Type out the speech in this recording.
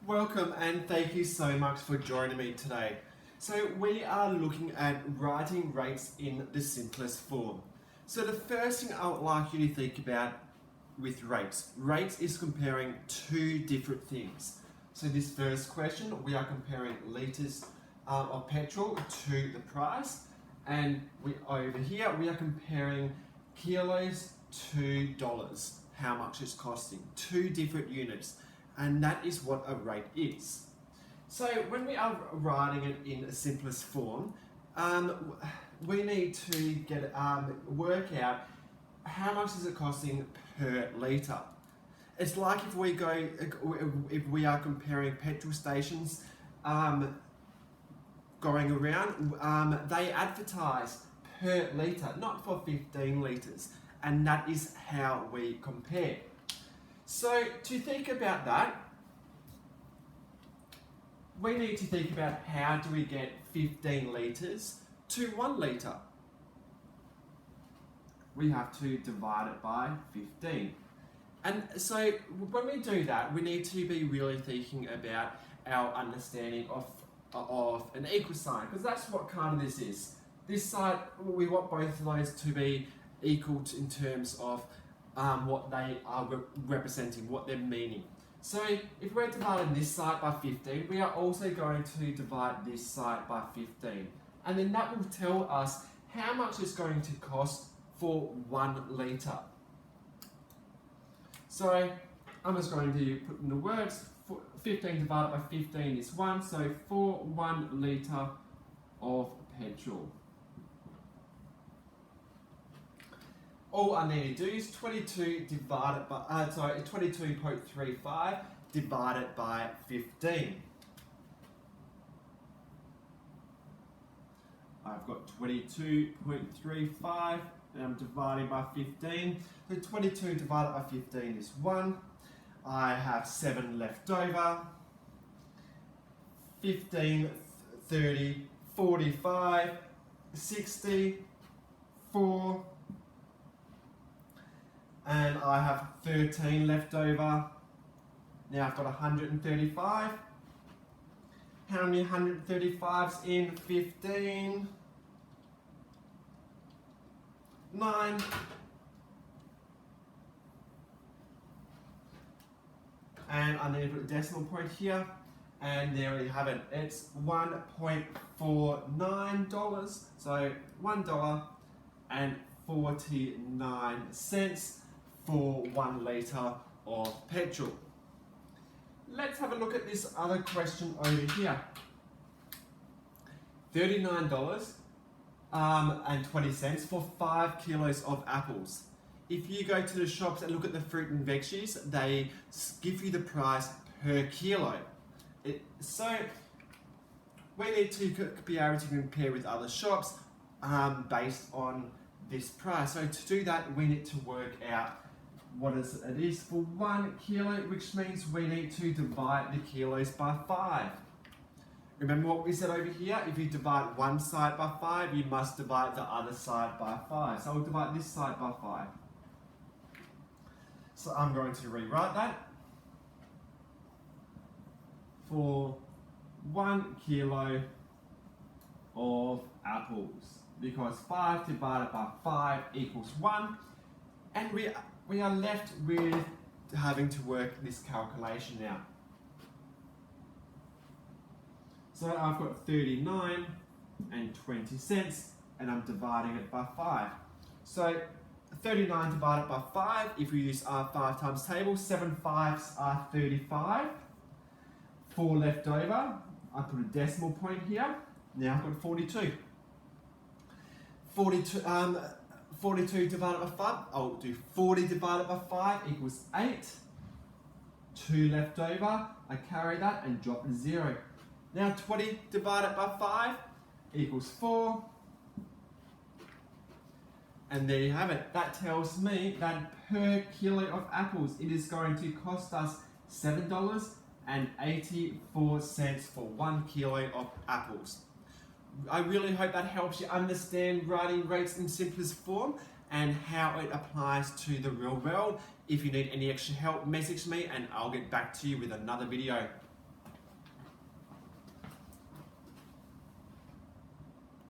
Welcome and thank you so much for joining me today. So we are looking at writing rates in the simplest form. So the first thing I would like you to think about with rates. Rates is comparing two different things. So this first question, we are comparing litres of petrol to the price. And over here, we are comparing kilos to dollars, how much it's costing. Two different units. And that is what a rate is. So when we are writing it in a simplest form, we need to work out how much is it costing per litre. It's like if we are comparing petrol stations going around, they advertise per litre, not for 15 litres, and that is how we compare. So to think about that, we need to think about how do we get 15 litres to 1 litre. We have to divide it by 15. And so when we do that, we need to be really thinking about our understanding of an equal sign, because that's what kind of this is. This side, we want both of those to be equal in terms of what they are representing, what they're meaning. So if we're dividing this side by 15, we are also going to divide this side by 15. And then that will tell us how much it's going to cost for 1 litre. So I'm just going to put in the words, 15 divided by 15 is 1, so for 1 litre of petrol. All I need to do is 22.35 divided by 15. I've got 22.35 and I'm dividing by 15. So 22 divided by 15 is 1. I have 7 left over. 15, 30, 45, 60, 4, and I have 13 left over. Now I've got 135. How many 135s in 15? 9. And I need to put a decimal point here. And there we have it. It's $1.49. So $1.49 for 1 litre of petrol. Let's have a look at this other question over here. $39.20 for 5 kilos of apples. If you go to the shops and look at the fruit and veggies, they give you the price per kilo. So we need to be able to compare with other shops based on this price. So to do that, we need to work out what it is for 1 kilo, which means we need to divide the kilos by 5. Remember what we said over here? If you divide one side by 5, you must divide the other side by 5. So I'll divide this side by 5. So I'm going to rewrite that. For 1 kilo of apples, because 5 divided by 5 equals 1, and we are left with having to work this calculation out. So I've got 39.20 and I'm dividing it by 5. So 39 divided by 5, if we use our 5 times table, 7 5s are 35. 4 left over, I put a decimal point here. Now I've got 42. 42 divided by 5, I'll do 40 divided by 5 equals 8. 2 left over, I carry that and drop a 0. Now 20 divided by 5 equals 4. And there you have it. That tells me that per kilo of apples, it is going to cost us $7.84 for 1 kilo of apples. I really hope that helps you understand writing rates in simplest form and how it applies to the real world. If you need any extra help, message me and I'll get back to you with another video.